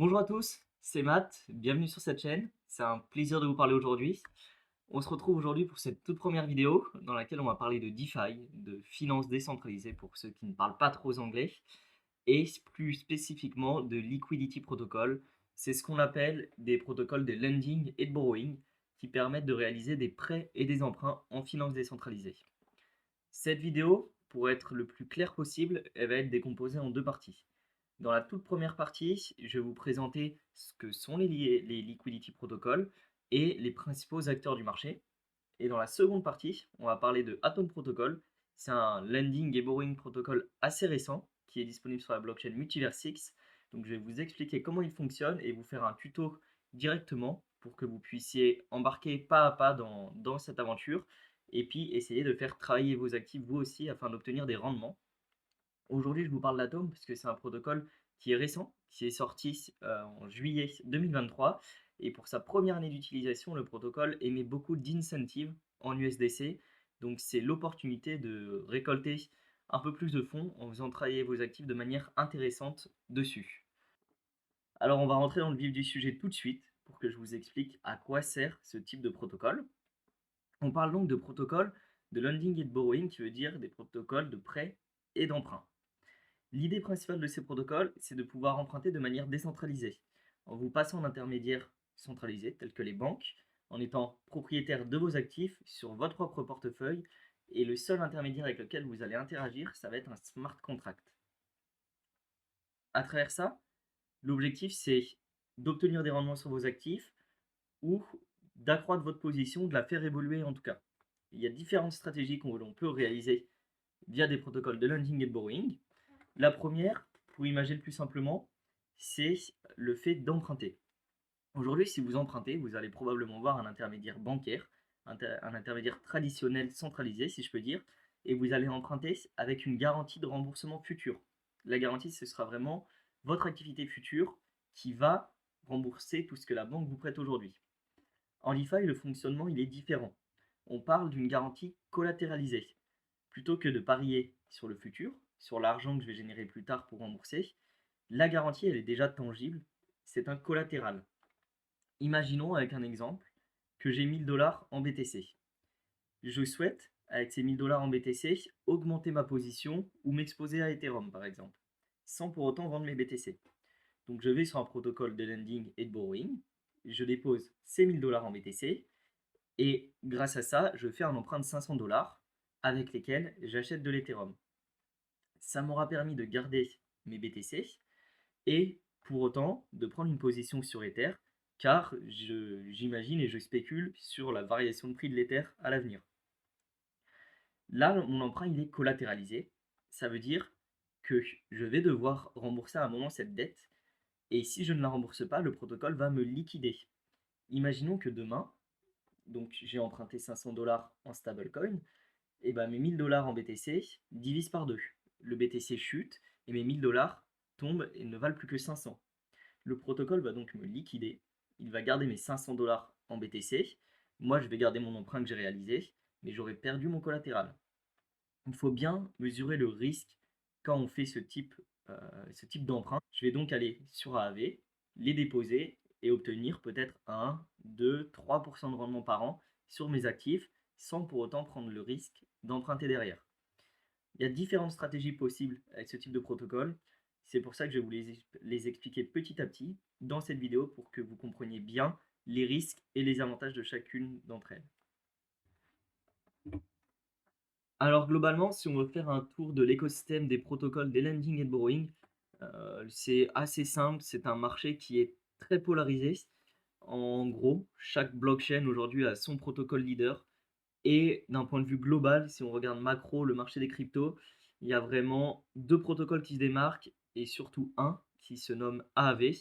Bonjour à tous, c'est Matt, bienvenue sur cette chaîne. C'est un plaisir de vous parler aujourd'hui. On se retrouve aujourd'hui pour cette toute première vidéo dans laquelle on va parler de DeFi, de finances décentralisées pour ceux qui ne parlent pas trop anglais, et plus spécifiquement de Liquidity Protocol. C'est ce qu'on appelle des protocoles de lending et de borrowing qui permettent de réaliser des prêts et des emprunts en finances décentralisées. Cette vidéo, pour être le plus clair possible, elle va être décomposée en deux parties. Dans la toute première partie, je vais vous présenter ce que sont les liquidity protocols et les principaux acteurs du marché. Et dans la seconde partie, on va parler de Atom Protocol. C'est un lending et borrowing protocol assez récent qui est disponible sur la blockchain Multiversix. Donc je vais vous expliquer comment il fonctionne et vous faire un tuto directement pour que vous puissiez embarquer pas à pas dans cette aventure et puis essayer de faire travailler vos actifs vous aussi afin d'obtenir des rendements. Aujourd'hui, je vous parle d'Atom parce que c'est un protocole qui est récent, qui est sorti en juillet 2023. Et pour sa première année d'utilisation, le protocole émet beaucoup d'incentives en USDC. Donc, c'est l'opportunité de récolter un peu plus de fonds en faisant travailler vos actifs de manière intéressante dessus. Alors, on va rentrer dans le vif du sujet tout de suite pour que je vous explique à quoi sert ce type de protocole. On parle donc de protocole de lending et de borrowing, qui veut dire des protocoles de prêt et d'emprunt. L'idée principale de ces protocoles, c'est de pouvoir emprunter de manière décentralisée, en vous passant d'intermédiaires centralisés tels que les banques, en étant propriétaire de vos actifs sur votre propre portefeuille, et le seul intermédiaire avec lequel vous allez interagir, ça va être un smart contract. À travers ça, l'objectif, c'est d'obtenir des rendements sur vos actifs ou d'accroître votre position, de la faire évoluer en tout cas. Il y a différentes stratégies qu'on peut réaliser via des protocoles de lending et de borrowing. La première, pour imaginer le plus simplement, c'est le fait d'emprunter. Aujourd'hui, si vous empruntez, vous allez probablement voir un intermédiaire bancaire, un intermédiaire traditionnel centralisé, si je peux dire, et vous allez emprunter avec une garantie de remboursement futur. La garantie, ce sera vraiment votre activité future qui va rembourser tout ce que la banque vous prête aujourd'hui. En DeFi, le fonctionnement, il est différent. On parle d'une garantie collatéralisée. Plutôt que de parier sur le futur, sur l'argent que je vais générer plus tard pour rembourser, la garantie, elle est déjà tangible, c'est un collatéral. Imaginons avec un exemple que j'ai 1000 dollars en BTC. Je souhaite, avec ces 1000 dollars en BTC, augmenter ma position ou m'exposer à Ethereum par exemple, sans pour autant vendre mes BTC. Donc je vais sur un protocole de lending et de borrowing, je dépose ces 1000 dollars en BTC et grâce à ça, je fais un emprunt de 500 dollars avec lesquels j'achète de l'Ethereum. Ça m'aura permis de garder mes BTC et pour autant de prendre une position sur Ether car j'imagine et je spécule sur la variation de prix de l'Ether à l'avenir. Là, mon emprunt il est collatéralisé. Ça veut dire que je vais devoir rembourser à un moment cette dette et si je ne la rembourse pas, le protocole va me liquider. Imaginons que demain, donc j'ai emprunté 500 dollars en stablecoin, et ben mes 1000 dollars en BTC divisent par 2. Le BTC chute et mes 1000 dollars tombent et ne valent plus que 500. Le protocole va donc me liquider. Il va garder mes 500 dollars en BTC. Moi, je vais garder mon emprunt que j'ai réalisé, mais j'aurai perdu mon collatéral. Il faut bien mesurer le risque quand on fait ce type d'emprunt. Je vais donc aller sur AAV, les déposer et obtenir peut-être 1, 2, 3% de rendement par an sur mes actifs sans pour autant prendre le risque d'emprunter derrière. Il y a différentes stratégies possibles avec ce type de protocole. C'est pour ça que je vais vous les expliquer petit à petit dans cette vidéo pour que vous compreniez bien les risques et les avantages de chacune d'entre elles. Alors globalement, si on veut faire un tour de l'écosystème des protocoles des lending et de borrowing, c'est assez simple, c'est un marché qui est très polarisé. En gros, chaque blockchain aujourd'hui a son protocole leader. Et d'un point de vue global, si on regarde macro le marché des cryptos, il y a vraiment deux protocoles qui se démarquent et surtout un qui se nomme AAV.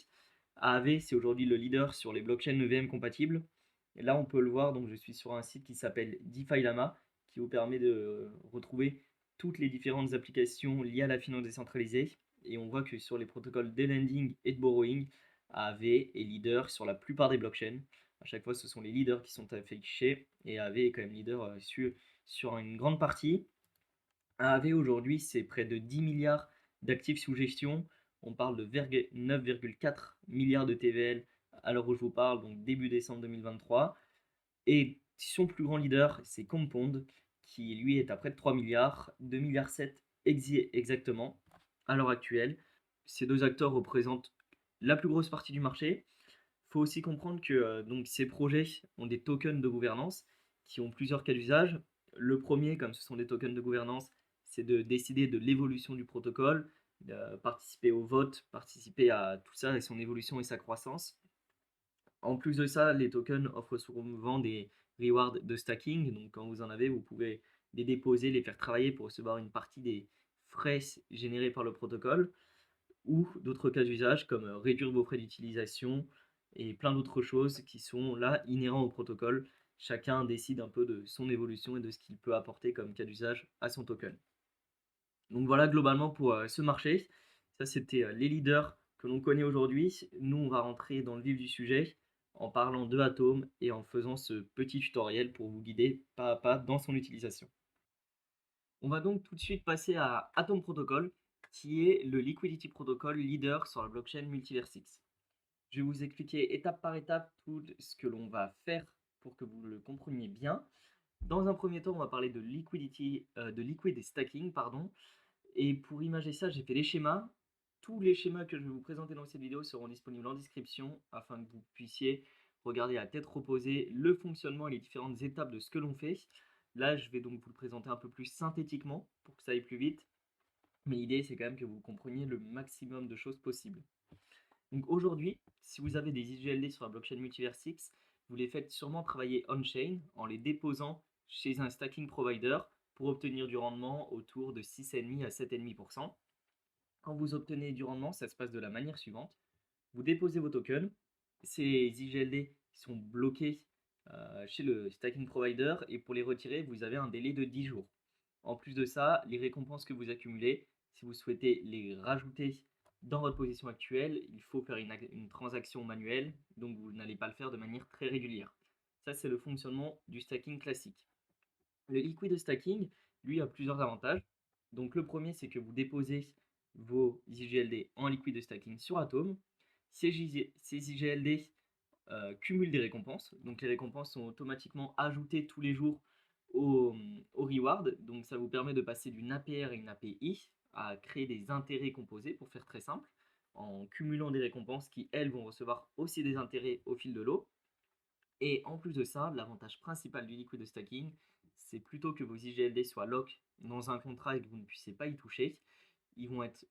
AAV, c'est aujourd'hui le leader sur les blockchains EVM compatibles. Et là, on peut le voir, donc je suis sur un site qui s'appelle DeFi Lama, qui vous permet de retrouver toutes les différentes applications liées à la finance décentralisée. Et on voit que sur les protocoles de lending et de borrowing, AAV est leader sur la plupart des blockchains. À chaque fois, ce sont les leaders qui sont affichés et AAV est quand même leader sur une grande partie. AAV aujourd'hui, c'est près de 10 milliards d'actifs sous gestion. On parle de 9,4 milliards de TVL à l'heure où je vous parle, donc début décembre 2023. Et son plus grand leader, c'est Compound, qui lui est à près de 3 milliards, 2 milliards 7 exactement, à l'heure actuelle. Ces deux acteurs représentent la plus grosse partie du marché. Il faut aussi comprendre que donc ces projets ont des tokens de gouvernance qui ont plusieurs cas d'usage. Le premier, comme ce sont des tokens de gouvernance, c'est de décider de l'évolution du protocole, participer au vote, participer à tout ça et son évolution et sa croissance. En plus de ça, les tokens offrent souvent des rewards de stacking. Donc quand vous en avez, vous pouvez les déposer, les faire travailler pour recevoir une partie des frais générés par le protocole, ou d'autres cas d'usage comme réduire vos frais d'utilisation et plein d'autres choses qui sont là inhérents au protocole. Chacun décide un peu de son évolution et de ce qu'il peut apporter comme cas d'usage à son token. Donc voilà globalement pour ce marché. Ça c'était les leaders que l'on connaît aujourd'hui. Nous on va rentrer dans le vif du sujet en parlant de Atom et en faisant ce petit tutoriel pour vous guider pas à pas dans son utilisation. On va donc tout de suite passer à Atom Protocol, qui est le Liquidity Protocol leader sur la blockchain Multiversix. Je vais vous expliquer étape par étape tout ce que l'on va faire pour que vous le compreniez bien. Dans un premier temps, on va parler de liquid stacking, pardon. Et pour imager ça, j'ai fait des schémas. Tous les schémas que je vais vous présenter dans cette vidéo seront disponibles en description afin que vous puissiez regarder à tête reposée le fonctionnement et les différentes étapes de ce que l'on fait. Là, je vais donc vous le présenter un peu plus synthétiquement pour que ça aille plus vite. Mais l'idée, c'est quand même que vous compreniez le maximum de choses possibles. Donc aujourd'hui, si vous avez des IGLD sur la blockchain Multiversix, vous les faites sûrement travailler on-chain en les déposant chez un stacking provider pour obtenir du rendement autour de 6,5 à 7,5%. Quand vous obtenez du rendement, ça se passe de la manière suivante. Vous déposez vos tokens, ces IGLD sont bloqués chez le stacking provider et pour les retirer, vous avez un délai de 10 jours. En plus de ça, les récompenses que vous accumulez, si vous souhaitez les rajouter dans votre position actuelle, il faut faire une transaction manuelle, donc vous n'allez pas le faire de manière très régulière. Ça, c'est le fonctionnement du stacking classique. Le liquid stacking, lui, a plusieurs avantages. Donc le premier, c'est que vous déposez vos IGLD en liquid stacking sur Atom. Ces IGLD cumulent des récompenses. Donc les récompenses sont automatiquement ajoutées tous les jours au reward. Donc ça vous permet de passer d'une APR à une API, à créer des intérêts composés, pour faire très simple, en cumulant des récompenses qui, elles, vont recevoir aussi des intérêts au fil de l'eau. Et en plus de ça, l'avantage principal du liquid stacking, c'est plutôt que vos IGLD soient lock dans un contrat et que vous ne puissiez pas y toucher, ils vont être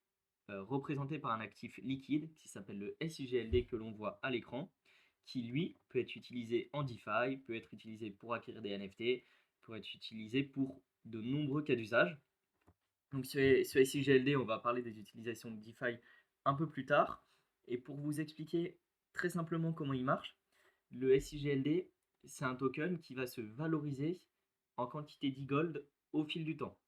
représentés par un actif liquide qui s'appelle le SIGLD que l'on voit à l'écran, qui lui peut être utilisé en DeFi, peut être utilisé pour acquérir des NFT, peut être utilisé pour de nombreux cas d'usage. Donc ce SIGLD, on va parler des utilisations de DeFi un peu plus tard. Et pour vous expliquer très simplement comment il marche, le SIGLD, c'est un token qui va se valoriser en quantité d'e-gold au fil du temps.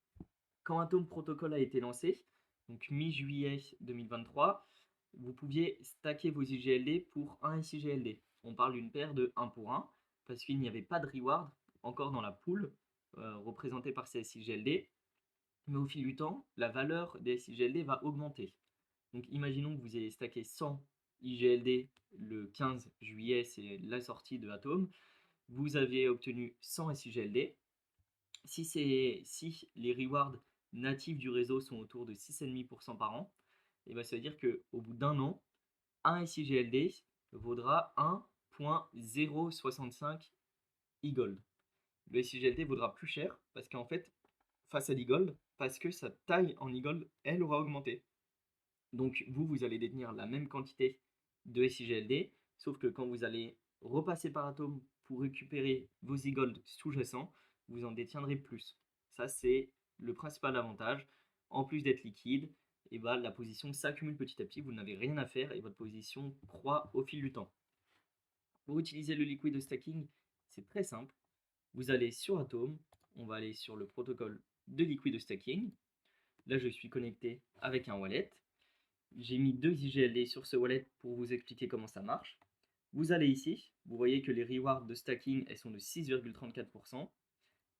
Quand Atom Protocol a été lancé, donc mi-juillet 2023, vous pouviez stacker vos IGLD pour un SIGLD. On parle d'une paire de 1 pour 1 parce qu'il n'y avait pas de reward encore dans la pool représentée par ces SIGLD. Mais au fil du temps, la valeur des SIGLD va augmenter. Donc imaginons que vous ayez stacké 100 IGLD le 15 juillet, c'est la sortie de Atom. Vous avez obtenu 100 SIGLD. Si les rewards natifs du réseau sont autour de 6,5% par an, et bien ça veut dire qu'au bout d'un an, un SIGLD vaudra 1,065 e-gold. Le SIGLD vaudra plus cher parce qu'en fait, face à l'e-gold, parce que sa taille en e-gold, elle aura augmenté. Donc vous allez détenir la même quantité de SIGLD, sauf que quand vous allez repasser par Atom pour récupérer vos e-gold sous-jacents, vous en détiendrez plus. Ça, c'est le principal avantage. En plus d'être liquide, et bah, la position s'accumule petit à petit, vous n'avez rien à faire et votre position croît au fil du temps. Pour utiliser le liquid stacking, c'est très simple. Vous allez sur Atom, on va aller sur le protocole de liquid stacking. Là, je suis connecté avec un wallet. J'ai mis 2 IGLD sur ce wallet pour vous expliquer comment ça marche. Vous allez ici, vous voyez que les rewards de stacking, elles sont de 6,34%.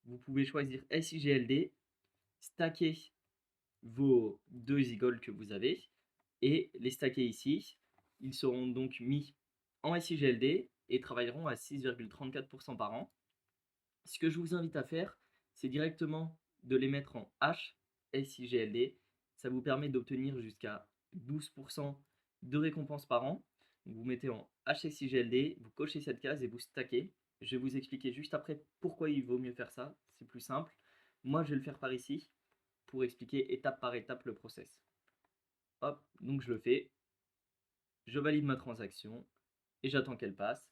Vous pouvez choisir SIGLD, stacker vos 2 e-gold que vous avez, et les stacker ici. Ils seront donc mis en SIGLD et travailleront à 6,34% par an. Ce que je vous invite à faire, c'est directement de les mettre en HSIGLD. Ça vous permet d'obtenir jusqu'à 12% de récompense par an. Donc vous mettez en HSIGLD, vous cochez cette case et vous stackez. Je vais vous expliquer juste après pourquoi il vaut mieux faire ça. C'est plus simple. Moi, je vais le faire par ici pour expliquer étape par étape le process. Hop, donc je le fais. Je valide ma transaction et j'attends qu'elle passe.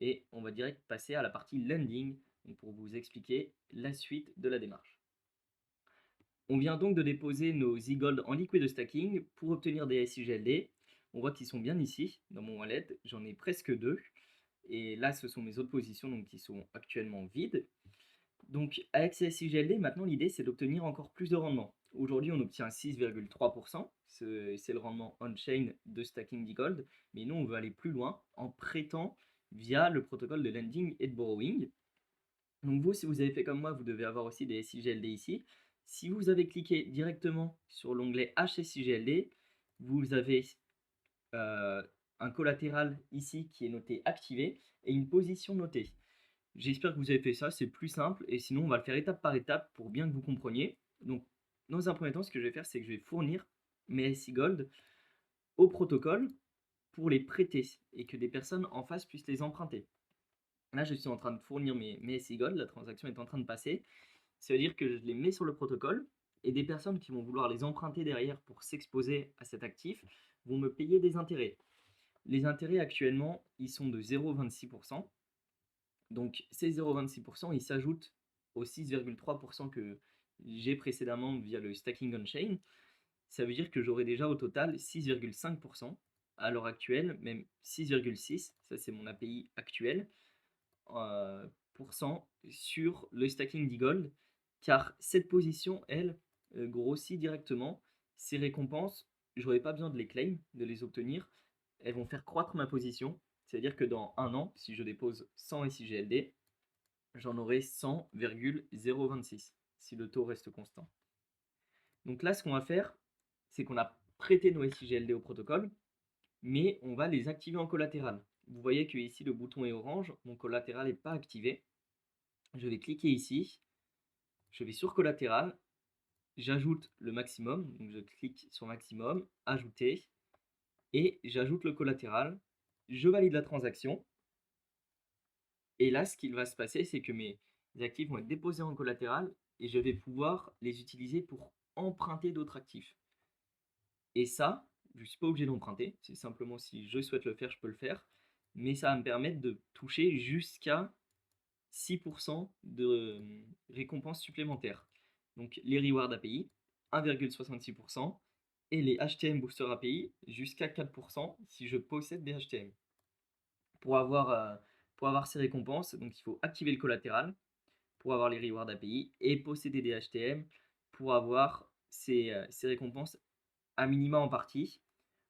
Et on va direct passer à la partie lending pour vous expliquer la suite de la démarche. On vient donc de déposer nos e-gold en liquid stacking pour obtenir des SIGLD. On voit qu'ils sont bien ici dans mon wallet, j'en ai presque deux. Et là, ce sont mes autres positions donc, qui sont actuellement vides. Donc avec ces SIGLD, maintenant l'idée c'est d'obtenir encore plus de rendement. Aujourd'hui on obtient 6,3%, c'est le rendement on-chain de stacking d'e-gold, mais nous on veut aller plus loin en prêtant via le protocole de lending et de borrowing. Donc vous, si vous avez fait comme moi, vous devez avoir aussi des SIGLD ici. Si vous avez cliqué directement sur l'onglet HSIGLD, vous avez un collatéral ici qui est noté activé et une position notée. J'espère que vous avez fait ça, c'est plus simple et sinon on va le faire étape par étape pour bien que vous compreniez. Donc dans un premier temps, ce que je vais faire, c'est que je vais fournir mes SI Gold au protocole pour les prêter et que des personnes en face puissent les emprunter. Là, je suis en train de fournir mes SI Gold, la transaction est en train de passer. Ça veut dire que je les mets sur le protocole et des personnes qui vont vouloir les emprunter derrière pour s'exposer à cet actif vont me payer des intérêts. Les intérêts actuellement, ils sont de 0,26%. Donc ces 0,26%, ils s'ajoutent aux 6,3% que j'ai précédemment via le stacking on-chain. Ça veut dire que j'aurai déjà au total 6,5% à l'heure actuelle, même 6,6%, ça c'est mon API actuel, sur le stacking d'e-gold, car cette position, elle, grossit directement. Ces récompenses, j'aurai pas besoin de les claim, de les obtenir, elles vont faire croître ma position. C'est-à-dire que dans un an, si je dépose 100 SIGLD, j'en aurai 100,026 si le taux reste constant. Donc là, ce qu'on va faire, c'est qu'on a prêté nos SIGLD au protocole, mais on va les activer en collatéral. Vous voyez que ici, le bouton est orange, mon collatéral n'est pas activé. Je vais cliquer ici, je vais sur collatéral, j'ajoute le maximum, donc je clique sur maximum, ajouter, et j'ajoute le collatéral, je valide la transaction, et là, ce qu'il va se passer, c'est que mes actifs vont être déposés en collatéral et je vais pouvoir les utiliser pour emprunter d'autres actifs. Et ça, je ne suis pas obligé d'emprunter, c'est simplement si je souhaite le faire, je peux le faire, mais ça va me permettre de toucher jusqu'à 6% de récompenses supplémentaires. Donc les rewards API, 1,66%, et les HTM Booster API, jusqu'à 4% si je possède des HTM. Pour avoir ces récompenses, donc il faut activer le collatéral pour avoir les rewards API et posséder des HTM pour avoir ces récompenses à minima en partie.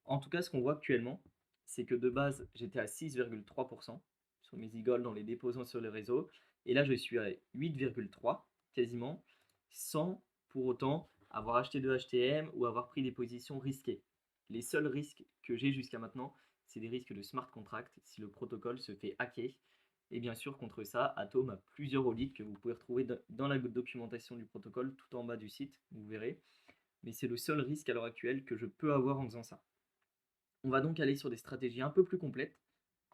En tout cas, ce qu'on voit actuellement, c'est que de base, j'étais à 6,3% sur mes e-gold en les déposant sur le réseau. Et là, je suis à 8,3 quasiment, sans pour autant avoir acheté de HTM ou avoir pris des positions risquées. Les seuls risques que j'ai jusqu'à maintenant, c'est des risques de smart contract si le protocole se fait hacker. Et bien sûr, contre ça, Atom a plusieurs audits que vous pouvez retrouver dans la documentation du protocole tout en bas du site, vous verrez. Mais c'est le seul risque à l'heure actuelle que je peux avoir en faisant ça. On va donc aller sur des stratégies un peu plus complètes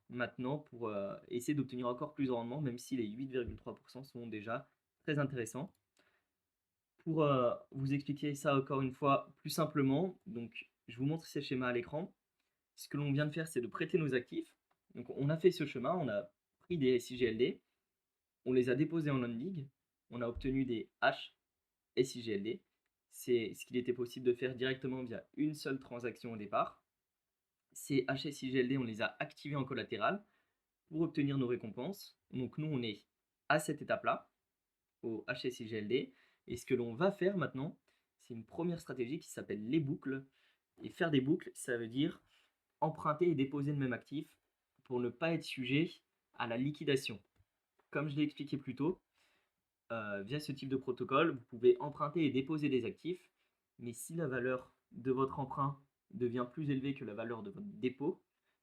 maintenant pour essayer d'obtenir encore plus de rendement, même si les 8,3% sont déjà très intéressants. Pour vous expliquer ça encore une fois plus simplement, donc je vous montre ces schémas à l'écran. Ce que l'on vient de faire, c'est de prêter nos actifs. Donc on a fait ce chemin, on a pris des SIGLD, on les a déposés en on-league, on a obtenu des H SIGLD. C'est ce qu'il était possible de faire directement via une seule transaction au départ. Ces HSIGLD, on les a activés en collatéral pour obtenir nos récompenses. Donc nous, on est à cette étape-là, au HSIGLD. Et ce que l'on va faire maintenant, c'est une première stratégie qui s'appelle les boucles. Et faire des boucles, ça veut dire emprunter et déposer le même actif pour ne pas être sujet à la liquidation. Comme je l'ai expliqué plus tôt, via ce type de protocole, vous pouvez emprunter et déposer des actifs, mais si la valeur de votre emprunt devient plus élevé que la valeur de votre dépôt,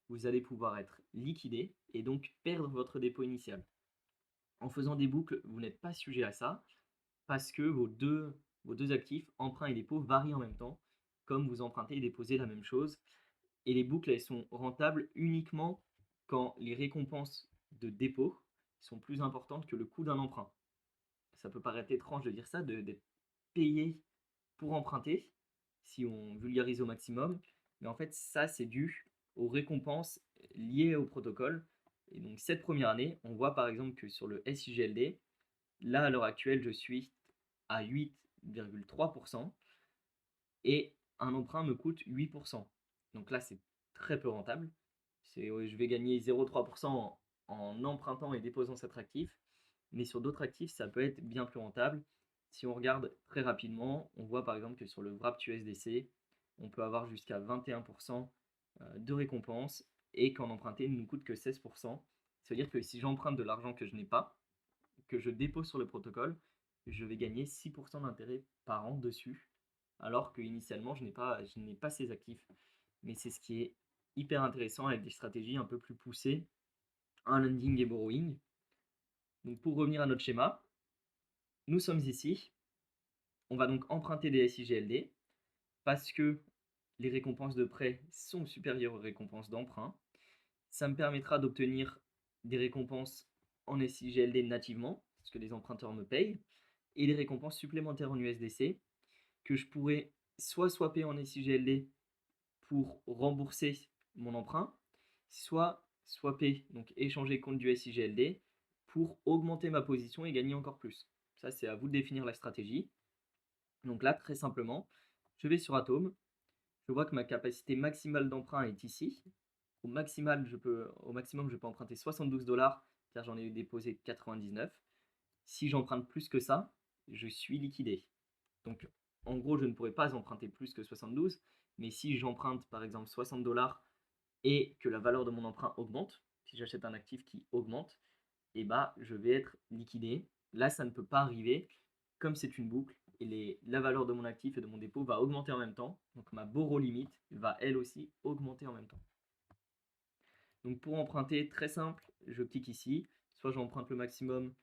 vous allez pouvoir être liquidé et donc perdre votre dépôt initial. En faisant des boucles, vous n'êtes pas sujet à ça parce que vos deux actifs, emprunt et dépôt, varient en même temps, comme vous empruntez et déposez la même chose. Et les boucles, elles sont rentables uniquement quand les récompenses de dépôt sont plus importantes que le coût d'un emprunt. Ça peut paraître étrange de dire ça, d'être payé pour emprunter, si on vulgarise au maximum, mais en fait, ça, c'est dû aux récompenses liées au protocole. Et donc, cette première année, on voit par exemple que sur le SIGLD, là, à l'heure actuelle, je suis à 8,3% et un emprunt me coûte 8%. Donc là, c'est très peu rentable. Je vais gagner 0,3% en empruntant et déposant cet actif, mais sur d'autres actifs, ça peut être bien plus rentable. Si on regarde très rapidement, on voit par exemple que sur le Wrapped USDC, on peut avoir jusqu'à 21% de récompense et qu'en emprunter ne nous coûte que 16%. Ça veut dire que si j'emprunte de l'argent que je n'ai pas, que je dépose sur le protocole, je vais gagner 6% d'intérêt par an dessus, alors que initialement je n'ai pas ces actifs. Mais c'est ce qui est hyper intéressant avec des stratégies un peu plus poussées, un lending et borrowing. Donc pour revenir à notre schéma, nous sommes ici, on va donc emprunter des SIGLD parce que les récompenses de prêt sont supérieures aux récompenses d'emprunt. Ça me permettra d'obtenir des récompenses en SIGLD nativement, parce que les emprunteurs me payent, et des récompenses supplémentaires en USDC que je pourrais soit swapper en SIGLD pour rembourser mon emprunt, soit swapper, donc échanger contre du SIGLD pour augmenter ma position et gagner encore plus. Ça, c'est à vous de définir la stratégie. Donc là, très simplement, je vais sur Atom, je vois que ma capacité maximale d'emprunt est ici. Au maximum, je peux emprunter 72 dollars car j'en ai déposé 99. Si j'emprunte plus que ça, je suis liquidé. Donc, en gros, je ne pourrais pas emprunter plus que 72, mais si j'emprunte par exemple 60 dollars et que la valeur de mon emprunt augmente, si j'achète un actif qui augmente, et bah, je vais être liquidé. Là, ça ne peut pas arriver, comme c'est une boucle, et la valeur de mon actif et de mon dépôt va augmenter en même temps. Donc, ma borrow limit va elle aussi augmenter en même temps. Donc, pour emprunter, très simple, je clique ici. Soit j'emprunte le maximum,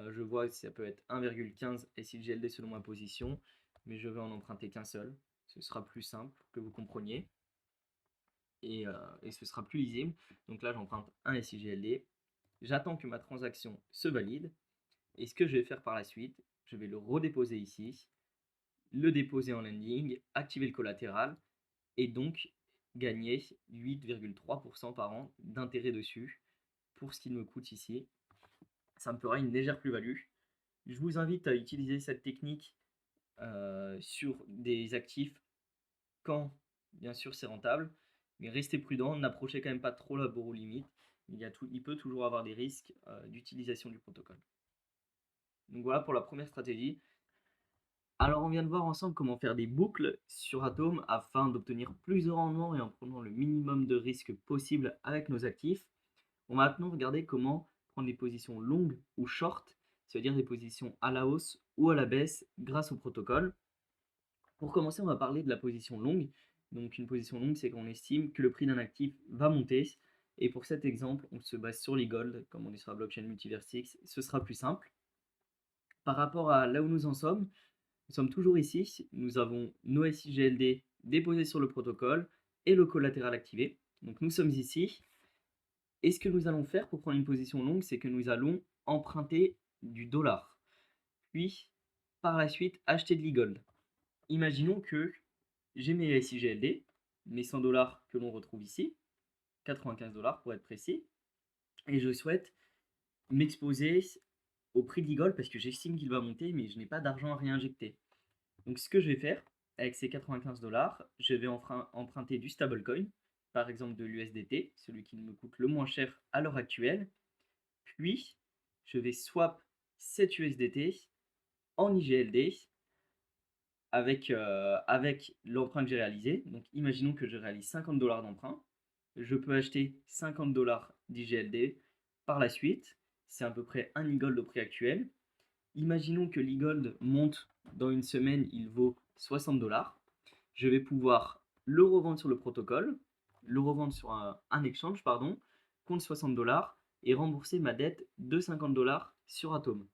je vois que ça peut être 1,15 SIGLD selon ma position, mais je vais en emprunter qu'un seul. Ce sera plus simple que vous compreniez. Et ce sera plus lisible. Donc là, j'emprunte un SIGLD. J'attends que ma transaction se valide. Et ce que je vais faire par la suite, je vais le redéposer ici, le déposer en lending, activer le collatéral et donc gagner 8,3% par an d'intérêt dessus pour ce qu'il me coûte ici. Ça me fera une légère plus-value. Je vous invite à utiliser cette technique sur des actifs quand, bien sûr, c'est rentable, mais restez prudent, n'approchez quand même pas trop la borrow limit. Il peut toujours avoir des risques d'utilisation du protocole. Donc voilà pour la première stratégie. Alors on vient de voir ensemble comment faire des boucles sur Atom afin d'obtenir plus de rendement et en prenant le minimum de risques possible avec nos actifs. On va maintenant regarder comment prendre des positions longues ou short, c'est-à-dire des positions à la hausse ou à la baisse grâce au protocole. Pour commencer, on va parler de la position longue. Donc une position longue, c'est qu'on estime que le prix d'un actif va monter. Et pour cet exemple, on se base sur les gold, comme on est sur la blockchain Multiversix, ce sera plus simple. Par rapport à là où nous en sommes, nous sommes toujours ici. Nous avons nos SIGLD déposés sur le protocole et le collatéral activé. Donc nous sommes ici. Et ce que nous allons faire pour prendre une position longue, c'est que nous allons emprunter du dollar. Puis, par la suite, acheter de l'e-gold. Imaginons que j'ai mes SIGLD, mes 100 dollars que l'on retrouve ici, 95 dollars pour être précis, et je souhaite m'exposer au prix de l'e-gold parce que j'estime qu'il va monter, mais je n'ai pas d'argent à réinjecter. Donc ce que je vais faire avec ces 95 dollars, je vais emprunter du stablecoin, par exemple de l'USDT, celui qui me coûte le moins cher à l'heure actuelle. Puis je vais swap cet USDT en IGLD avec l'emprunt que j'ai réalisé. Donc imaginons que je réalise 50 dollars d'emprunt. Je peux acheter 50 dollars d'IGLD par la suite. C'est à peu près un e-gold au prix actuel. Imaginons que l'e-gold monte dans une semaine, il vaut 60 dollars. Je vais pouvoir le revendre sur le protocole, le revendre sur un exchange, pardon, compte 60 dollars et rembourser ma dette de 50 dollars sur Atom.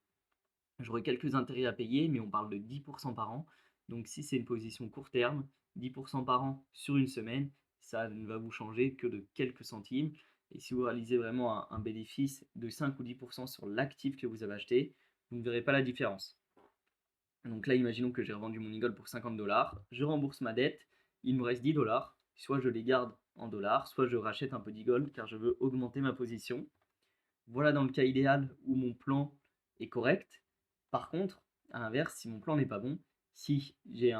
J'aurai quelques intérêts à payer, mais on parle de 10% par an. Donc si c'est une position court terme, 10% par an sur une semaine, ça ne va vous changer que de quelques centimes. Et si vous réalisez vraiment un bénéfice de 5 ou 10% sur l'actif que vous avez acheté, vous ne verrez pas la différence. Donc là, imaginons que j'ai revendu mon Eagle pour 50 dollars, je rembourse ma dette, il me reste 10 dollars, soit je les garde en dollars, soit je rachète un peu d'Eagle car je veux augmenter ma position. Voilà dans le cas idéal où mon plan est correct. Par contre, à l'inverse, si mon plan n'est pas bon, si j'ai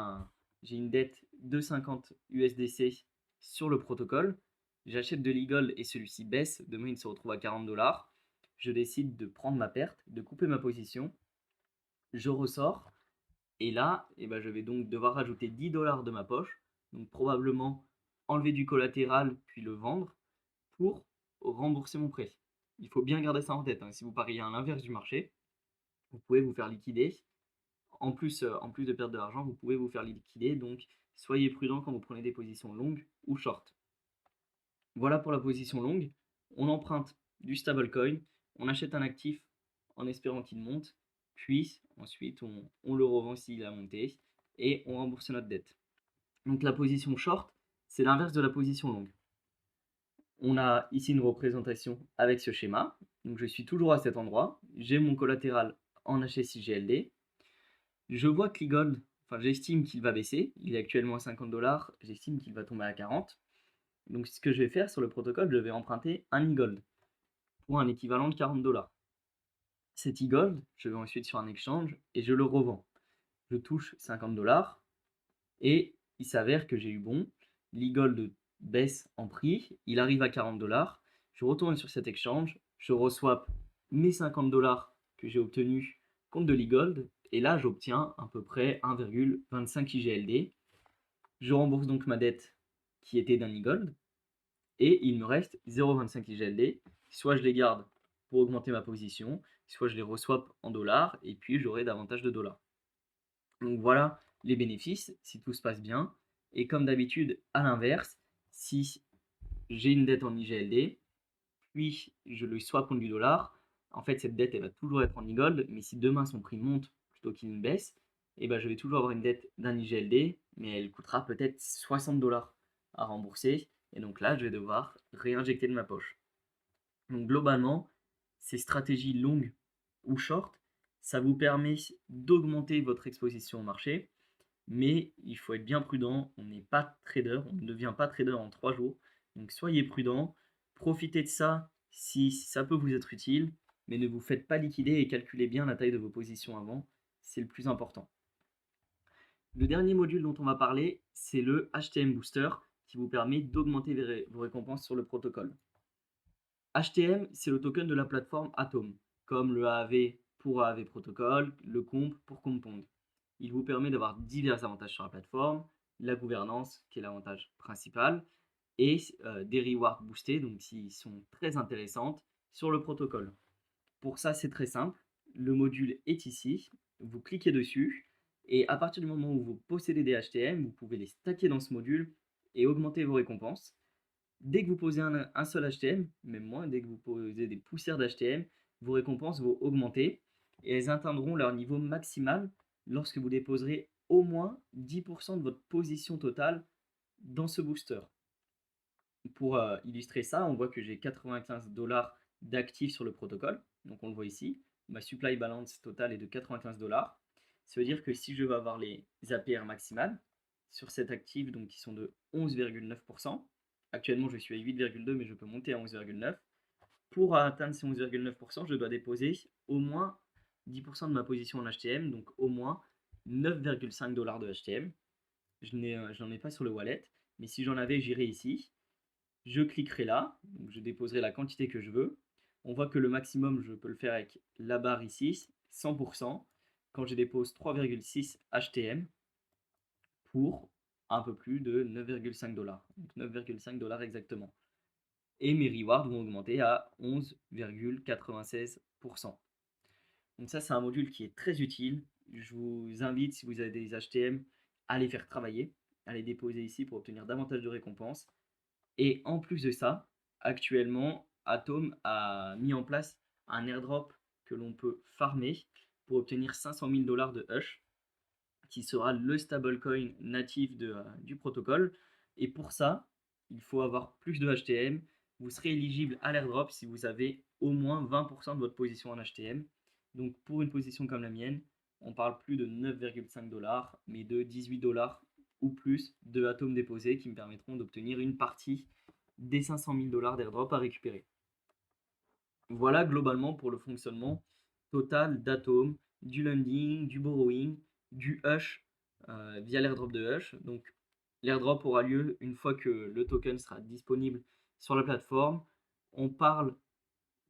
une dette de 50 USDC sur le protocole, j'achète de l'Eagle et celui-ci baisse, demain il se retrouve à 40 dollars, je décide de prendre ma perte, de couper ma position, je ressors, et là, je vais donc devoir rajouter 10 dollars de ma poche, donc probablement enlever du collatéral puis le vendre pour rembourser mon prêt. Il faut bien garder ça en tête, hein. Si vous pariez à l'inverse du marché, vous pouvez vous faire liquider. En plus de perdre de l'argent, vous pouvez vous faire liquider. Donc, soyez prudent quand vous prenez des positions longues ou short. Voilà pour la position longue. On emprunte du stablecoin, on achète un actif en espérant qu'il monte, puis ensuite on le revend s'il a monté et on rembourse notre dette. Donc la position short, c'est l'inverse de la position longue. On a ici une représentation avec ce schéma. Donc je suis toujours à cet endroit. J'ai mon collatéral en HSI-GLD. Je vois que l'E-Gold, j'estime qu'il va baisser. Il est actuellement à 50 dollars. J'estime qu'il va tomber à 40. Donc ce que je vais faire sur le protocole, je vais emprunter un E-Gold pour un équivalent de 40 dollars. Cet E-Gold, je vais ensuite sur un exchange et je le revends. Je touche 50 dollars et il s'avère que j'ai eu bon. L'E-Gold baisse en prix, il arrive à 40 dollars. Je retourne sur cet exchange, je reçois mes 50 dollars que j'ai obtenus contre de l'E-Gold et là j'obtiens à peu près 1,25 IGLD. Je rembourse donc ma dette qui était d'un E-Gold et il me reste 0,25 IGLD. Soit je les garde pour augmenter ma position, soit je les reçois en dollars et puis j'aurai davantage de dollars. Donc voilà les bénéfices si tout se passe bien. Et comme d'habitude, à l'inverse, si j'ai une dette en IGLD, puis je le swap contre du dollar, en fait cette dette elle va toujours être en e-gold, mais si demain son prix monte plutôt qu'il ne baisse, je vais toujours avoir une dette d'un IGLD, mais elle coûtera peut-être 60 dollars à rembourser, et donc là je vais devoir réinjecter de ma poche. Donc globalement, ces stratégies longues ou short, ça vous permet d'augmenter votre exposition au marché, mais il faut être bien prudent. On n'est pas trader, on ne devient pas trader en 3 jours. Donc soyez prudent, profitez de ça si ça peut vous être utile, mais ne vous faites pas liquider et calculez bien la taille de vos positions avant, c'est le plus important. Le dernier module dont on va parler, c'est le HTM Booster qui vous permet d'augmenter vos récompenses sur le protocole. HTM, c'est le token de la plateforme Atom, comme le AAV pour AAV Protocol, le Comp pour Compound. Il vous permet d'avoir divers avantages sur la plateforme, la gouvernance, qui est l'avantage principal, et des rewards boostés, donc qui sont très intéressantes sur le protocole. Pour ça, c'est très simple. Le module est ici. Vous cliquez dessus, et à partir du moment où vous possédez des HTM, vous pouvez les stacker dans ce module et augmenter vos récompenses. Dès que vous posez un seul HTM, même moins, dès que vous posez des poussières d'HTM, vos récompenses vont augmenter et elles atteindront leur niveau maximal lorsque vous déposerez au moins 10% de votre position totale dans ce booster. Pour illustrer ça, on voit que j'ai 95 dollars d'actifs sur le protocole, donc on le voit ici. Ma supply balance totale est de 95 dollars. Ça veut dire que si je veux avoir les APR maximales sur cet actif, donc qui sont de 11,9%, actuellement je suis à 8,2 mais je peux monter à 11,9. Pour atteindre ces 11,9%, je dois déposer au moins 10% de ma position en HTM, donc au moins 9,5 dollars de HTM. Je n'en ai pas sur le wallet, mais si j'en avais, j'irais ici. Je cliquerai là, donc je déposerai la quantité que je veux. On voit que le maximum, je peux le faire avec la barre ici, 100%, quand je dépose 3,6 HTM pour un peu plus de 9,5 dollars. Donc 9,5 dollars exactement. Et mes rewards vont augmenter à 11,96%. Donc ça, c'est un module qui est très utile. Je vous invite, si vous avez des HTM, à les faire travailler. à les déposer ici pour obtenir davantage de récompenses. Et en plus de ça, actuellement, Atom a mis en place un airdrop que l'on peut farmer pour obtenir 500 000 dollars de Hush, qui sera le stablecoin natif du protocole. Et pour ça, il faut avoir plus de HTM. Vous serez éligible à l'airdrop si vous avez au moins 20% de votre position en HTM. Donc pour une position comme la mienne, on parle plus de 9,5 dollars, mais de 18 dollars ou plus de atomes déposés qui me permettront d'obtenir une partie des 500 000 dollars d'airdrop à récupérer. Voilà globalement pour le fonctionnement total d'Atom, du lending, du borrowing, du Hush via l'airdrop de Hush. Donc l'airdrop aura lieu une fois que le token sera disponible sur la plateforme. On parle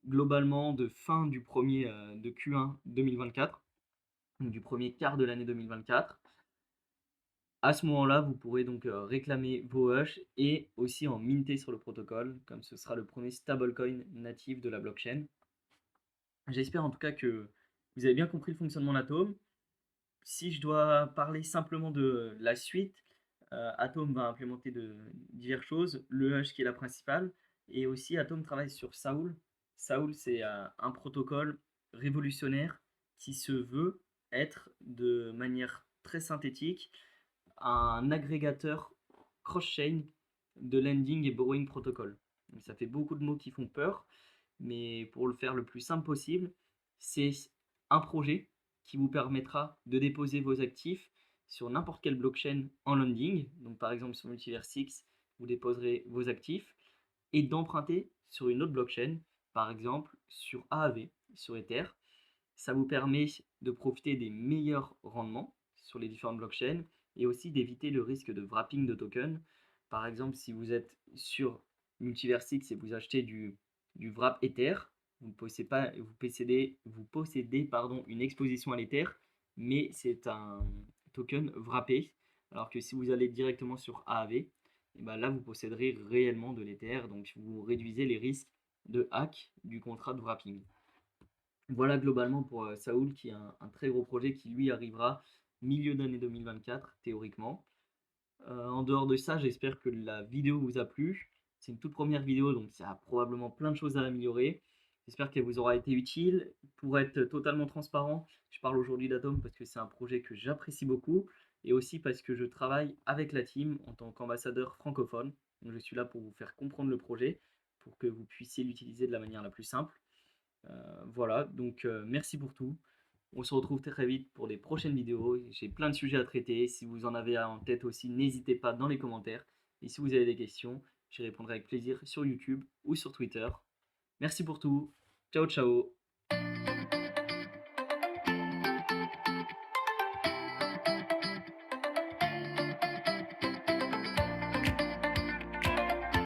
globalement de fin du premier de Q1 2024, donc du premier quart de l'année 2024. À ce moment-là, vous pourrez donc réclamer vos Hush et aussi en minter sur le protocole, comme ce sera le premier stablecoin natif de la blockchain. J'espère en tout cas que vous avez bien compris le fonctionnement d'Atom. Si je dois parler simplement de la suite, Atom va implémenter de diverses choses, le Hush qui est la principale, et aussi Atom travaille sur Saul. Saul, c'est un protocole révolutionnaire qui se veut être de manière très synthétique un agrégateur cross-chain de lending et borrowing protocol. Donc, ça fait beaucoup de mots qui font peur, mais pour le faire le plus simple possible, c'est un projet qui vous permettra de déposer vos actifs sur n'importe quelle blockchain en lending. Donc par exemple sur Multiversix, vous déposerez vos actifs et d'emprunter sur une autre blockchain, par exemple sur AAV, sur Ether. Ça vous permet de profiter des meilleurs rendements sur les différentes blockchains et aussi d'éviter le risque de wrapping de tokens. Par exemple, si vous êtes sur Multiversix et vous achetez du wrap Ether, vous possédez une exposition à l'Ether, mais c'est un token wrappé. Alors que si vous allez directement sur AAV, et ben là vous posséderez réellement de l'Ether, donc vous réduisez les risques de hack du contrat de wrapping. Voilà globalement pour Saoul qui est un très gros projet qui lui arrivera milieu d'année 2024 théoriquement. En dehors de ça, j'espère que la vidéo vous a plu. C'est une toute première vidéo donc ça a probablement plein de choses à améliorer. J'espère qu'elle vous aura été utile. Pour être totalement transparent, je parle aujourd'hui d'Atom parce que c'est un projet que j'apprécie beaucoup et aussi parce que je travaille avec la team en tant qu'ambassadeur francophone. Donc je suis là pour vous faire comprendre le projet pour que vous puissiez l'utiliser de la manière la plus simple. Voilà, donc merci pour tout. On se retrouve très vite pour des prochaines vidéos. J'ai plein de sujets à traiter. Si vous en avez en tête aussi, n'hésitez pas dans les commentaires. Et si vous avez des questions, j'y répondrai avec plaisir sur YouTube ou sur Twitter. Merci pour tout. Ciao, ciao.